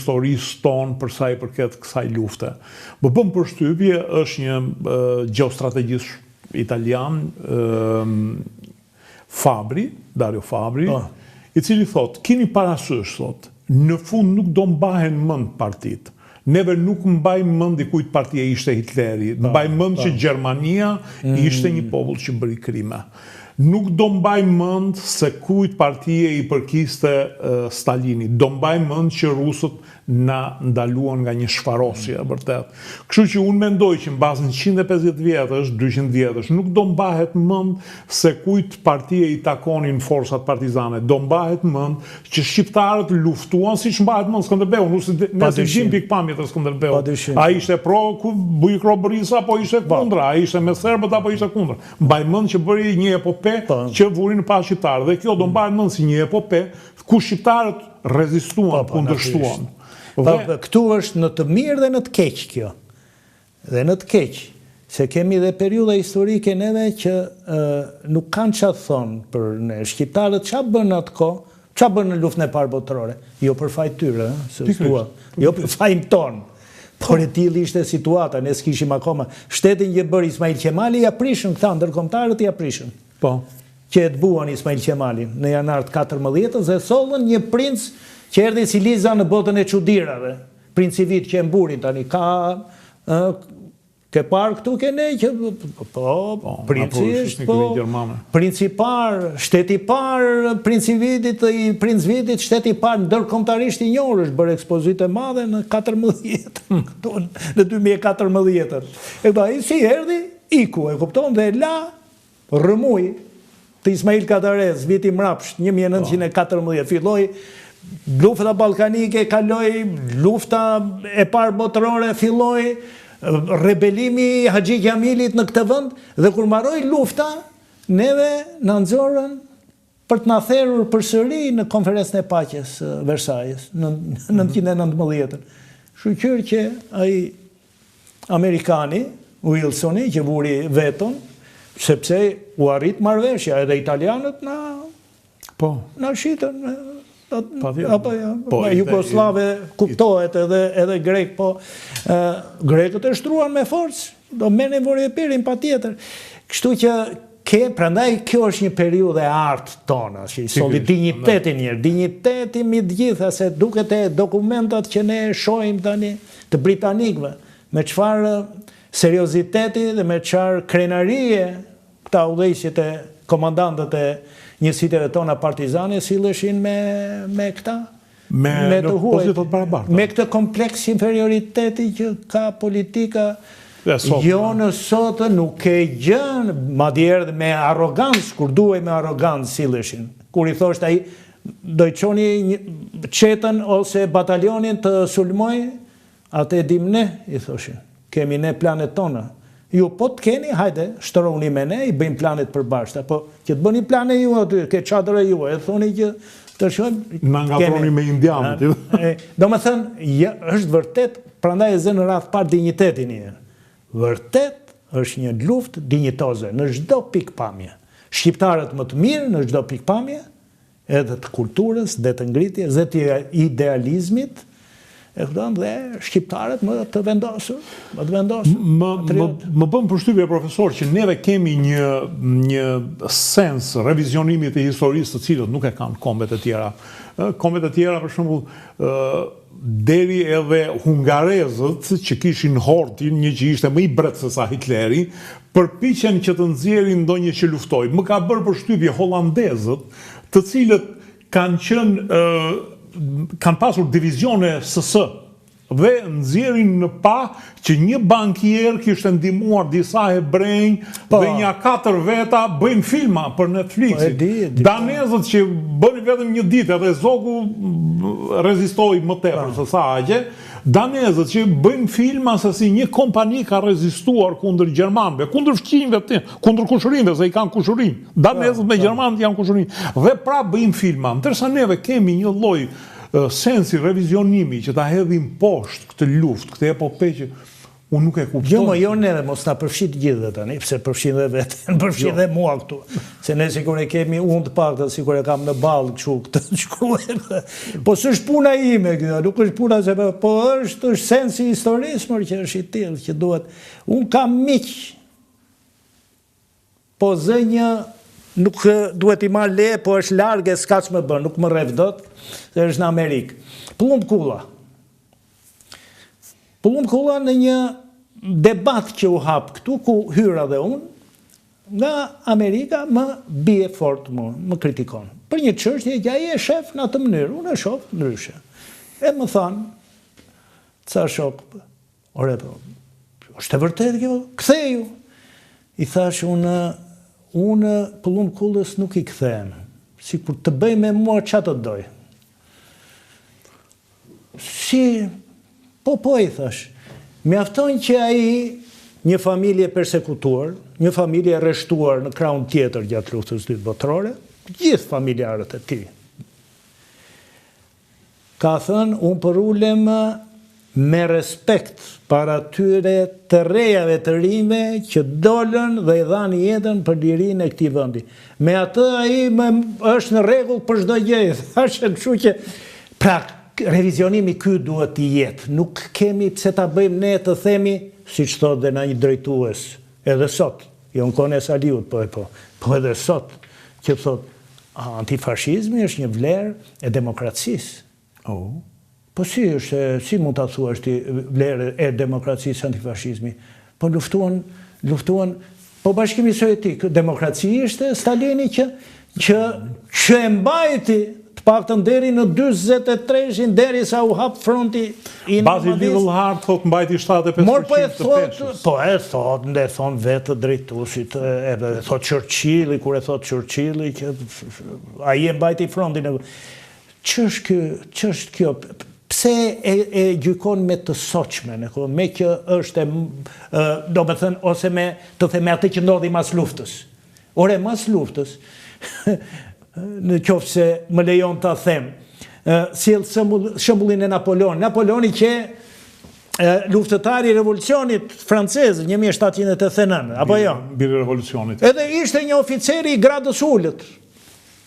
historisë tonë për sa i përket kësaj lufte. Më bëm përshtypje është një gjeostrategjist italian, Dario Fabri, i cili thot, keni parasysh, thot, në fund nuk do mbahen mend partitë. Neve nuk mbaj mend i kujt partia ishte Hitleri, mbaj mend që Gjermania ishte një popull që bëri krime. Nuk do mbaj mend se kujt partie i përkiste Stalini, do mbaj mend që rusët na ndaluan nga një shfarosje, vërtet. Kështu që unë mendoj që mbas 150 vjetësh, 200 vjetësh, nuk do mbahet mend se kujt partie i takonin forsat partizane, do mbahet mend që shqiptarët luftuan siç mbahet mend Skënderbeu, ne si gjim pikpamjet e Skënderbeut. Ai ishte pro Bujro Borisa apo ishte kundra, ai ishte me serbët apo ishte kundra. Mbaj mend që bëri një epope që vurin pa shqiptarë, dhe kjo do mbahet mend si një epope ku shqiptarët rezistuan, kundërshtuan. Këtu është në të mirë dhe në të keq kjo. Dhe në të keq, se kemi dhe periudha historike neve që nuk kanë çfarë thonë për ne. Shqiptarët çfarë bën atë kohë, çfarë bën në luftën e parë botërore? Jo për fajt tyre, jo për fajin ton. Por e tillë ishte situata, ne s'kishim akoma. Shtetin që bëri Ismail Qemali ja prishën këta ndërkombëtarët ja prishën. Po. Që e të buan Ismail Qemalin në janar të 14 dhe sollën një princ që erdhi si Liza në botën e çudirave. Princi vit që e mburin tani ka ke parë këtu ke ne që princi është princi parë, shteti parë, princi vitit, princ vitit, shteti parë ndërkombëtarisht i njohur është bërë ekspozitë madhe në 14 në 2014. E ai si erdhi, iku, e kupton, dhe la rëmuj të Ismail Kadarez, viti mrapsht, 1914, filloi lufta balkanike, kaloi lufta e parë botërore, filloi rebelimi Haxhi Gjamilit në këtë vend, dhe kur mbaroi lufta, neve na nxorën për të na therrur përsëri në konferencën e paqes Versailles në 1919. Shqyr që ai amerikani, Wilsoni, që vuri veton, sepse u arrit marrëveshja, edhe italianët na shitën, Jugoslave kuptohet edhe grek, po grekët e shtruan me forcë, do merrnin Vorjepirin patjetër. Kështu që prandaj kjo është një periudhë e artë tona, që i solli dinjitetin njerë, dinjiteti mi të gjitha, se duket e dokumentat që ne shohim tani të britanikëve, me çfarë serioziteti dhe me çfarë krenarie këta udhëheqësit e komandantët e njësiteve tona partizane silleshin me këta, me të huaj, me këtë kompleks inferioriteti që ka politika jo në sotë, nuk e gjën, madje erdhi me arrogancë, kur duhej me arrogancë silleshin. Kur i thosht ai do i çoni çetën ose batalionin të sulmoj, atë e dim ne, i thoshin. Kemi ne planet tona. Ju po të keni, hajde, shtroni me ne, i bëjmë planet përbashkëta, po që të bëni plane ju aty, ke çadra ju, e thoni që të shojmë... Na ngatroni me indianët. Do me thënë, është vërtet, prandaj e zë në radhë parë dignitetin një. Vërtet është një luftë dinjitoze, në çdo pikpamje. Shqiptarët më të mirë në çdo pikpamje, edhe të kulturës, dhe të ngritjes, dhe të idealizmit, dhe shqiptarët më të vendosur. Më bëm përshtypje, profesor, që neve kemi një sens revizionimit e historisë të cilët nuk e kanë kombet e tjera. Kombet e tjera, për shembull, deri edhe hungarezët që kishin Hortin, një që ishte më i bretë se sa Hitleri, përpiqen që të nxjerrin ndonjë që luftoi. Më ka bërë përshtypje holandezët, të cilët kanë pasur divizione SS dhe nxjerrin në pa që një bankier kishte ndihmuar disa hebrenj dhe një 4 veta bëjnë filma për Netflixin. Danezët që bënin vetëm një ditë, edhe Zogu rezistoi më tepër se sa aqe, danezët që bëjnë filma se si një kompani ka rezistuar kundër gjermanëve, kundër fqinjve, kundër kushërinjve, se i kanë kushërinj. Danezët me gjermanët janë kushërinj. Dhe pra bëjnë filma, ndërsa neve kemi një lloj sensi revizionimi që ta hedhim poshtë këtë luftë, këtë epope që Unë nuk e kuptoj. Jo, jo neve, mos na përfshit gjithë tani, pse përfshin dhe vetën, përfshin dhe mua këtu. Se ne sikur e kemi unë të paktën, sikur e kam në ballë kështu këtë shkruar. Po s'është puna ime kjo, nuk është puna se po është sensi i historisë që është i tillë që duhet. Unë kam miq. Po zënja nuk duhet i marr le, po është larg e s'ka ç'më bën, nuk më rref dot, se është në Amerikë. Plumb kulla. Plumb kulla në një debat që u hap këtu, ku hyra dhe unë, nga Amerika më bie fort më kritikon. Për një çështje që ai e shef në atë mënyrë, unë e shoh ndryshe. E më thanë, ca shok, ore, është e vërtet kjo, ktheju. I thash, unë plumb kullës nuk i kthehem, sikur të bëj me mua çfarë të doj. Po i thash, mjafton që ai një familje persekutuar, një familje rreshtuar në krahun tjetër gjatë luftës dytë botërore, gjithë familjarët e tij. Ka thënë, unë përulem me respekt para tyre të rejave të rinjve që dolën dhe i dhanë jetën për lirinë e këtij vendi. Me atë ai është në rregull për çdo gjë. Thashë kështu që pra revizionimi ky duhet të jetë. Nuk kemi pse ta bëjmë ne të themi, siç thotë dhe na një drejtues, edhe sot, jo në kohën e Saliut, po edhe sot, që thotë antifashizmi është një vlerë e demokracisë. Po si mund ta thuash ti vlerë e demokracisë antifashizmi? Po luftuan, po Bashkimi Sovjetik, demokraci ishte Stalini që e mbajti të paktën deri në 43-shin, derisa u hap fronti i Bazi Lidl-Hart thot mbajti 75% të peshës. Po e thon vetë drejtuesit, edhe thot Churchilli, kur e thot Churchilli që ai e mbajti frontin. Ç'është kjo? Pse e gjykon me të sotshme, me që është, do me thënë, ose me të theme atë që ndodhi mas luftës. Ore, mas luftës, në qoftë se më lejon të them, sjell shembullin e Napoleoni që luftëtari i revolucionit francez 1789, apo jo? Mbi revolucionit. Edhe ishte një oficeri i gradës ullët,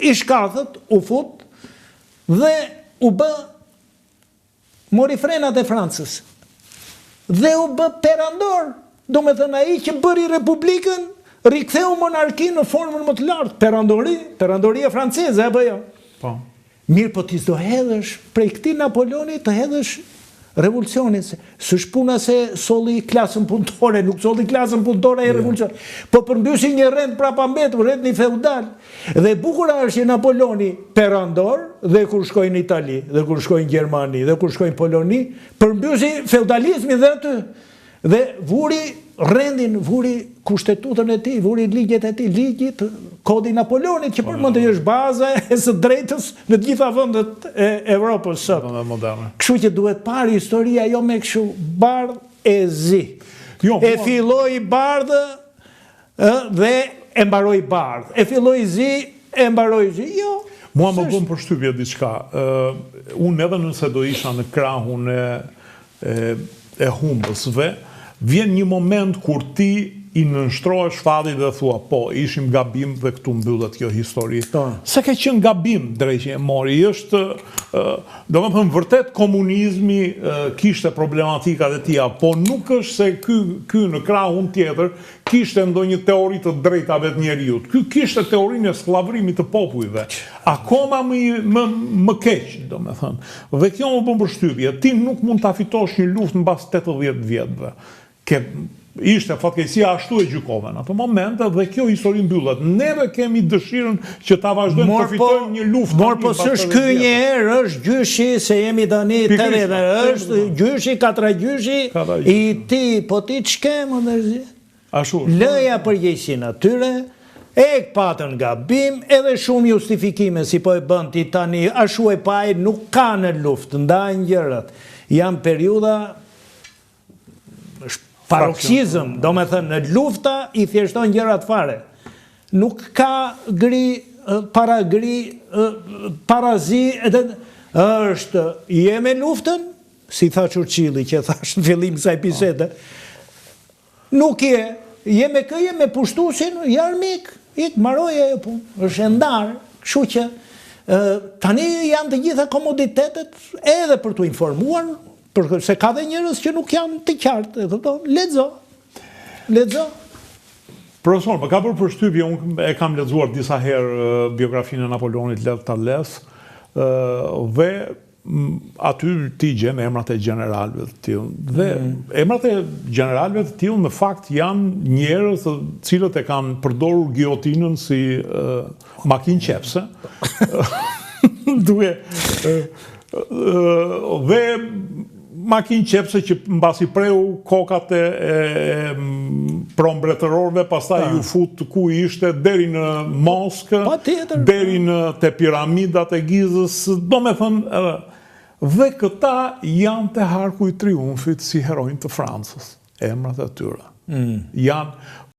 i shkathët, u fut, dhe u bë mori frenat e Francës. Dhe u bë perandor, do me thënë ai që bëri republikën, riktheu monarkinë në formën më të lartë, perandoria franceze, apo jo? Po. Mirë, po ti s'do hedhësh prej këtij Napoleoni të hedhësh revolucionin. S'është puna se solli klasën punëtore, nuk solli klasën punëtore e revolucion. Po përmbysi një rend prapa mbetur, rendni feudal. Dhe bukura është që Napoleoni perandor, dhe kur shkoi në Itali, dhe kur shkoi në Gjermani, dhe kur shkoi në Poloni, përmbysi feudalizmin dhe aty. Dhe vuri rendin, vuri kushtetutën e tij, vuri ligjet e tij, ligjit, kodi Napoleonit, që përmendej është baza e së drejtës në të gjitha vendet e Evropës sot. Kështu që duhet parë historia jo me kështu bardh e zi. E filloi bardhë dhe e mbaroi bardhë. E filloi zi, e mbaroi zi. Jo. Mua më bën përshtypje diçka. Unë edhe nëse do isha në krahun e humbësve, vjen një moment kur ti i nënshtrohesh fatit dhe thua, po, ishim gabim dhe këtu mbyllet kjo histori. Se ka qenë gabim drejt që e mori, është, do me thëmë, vërtet komunizmi kishte problematikat e tia, po nuk është se ky në krahun tjetër kishte ndonjë teori të drejtave të njeriut. Ky kishte teorinë e skllavërimit të popujve. Akoma më keq, do me thëmë. Dhe kjo më bën përshtypje, ti nuk mund ta fitosh një luftë mbas 80 vjetëve. Ishte fatkeqësia ashtu e gjykove në ato momente dhe kjo histori mbyllet. Neve kemi dëshirën që ta vazhdojmë të fitojmë një luftë. Mor po s'është ky një herë, është gjyshi se jemi tani 80, është gjyshi, katra gjyshi i ti, po ti ç'ke më ndërzi? Ashtu. Lëja përgjegjësinë atyre, e patën gabim, edhe shumë justifikime si po e bën ti tani, ashtu e paj nuk ka në luftë, ndajnë gjërat. Janë periudha paroksizëm, do me thënë, në lufta i thjeshton gjërat fare. Nuk ka parazi, është, jeme luftën, si tha Churchilli, që thash në fillim kësaj bisede, nuk je me pushtusin, je armik, maroje e punë, është ndarë, kështu që tani janë të gjitha komoditetet edhe për të informuar, se ka dhe njërës që nuk janë të qartë, lexo. Profesor, më ka për përshtypje, unë e kam lexuar disa herë biografinë e Napoleonit Lev Tallez, dhe aty ti gjen emrat e generalëve të tillë. Dhe emrat e generalëve të tillë në fakt janë njerëz të cilët e kanë përdorur giotinën si makinë qepse. Dhe makinë qepse që mbasi preu kokat e prombretërorëve, pastaj ju fut ku ishte deri në Moskë, deri në te piramidat e Gizës, domethënë, dhe këta janë te harku i triumfit si heronjë të Francës, emrat e tyre. Janë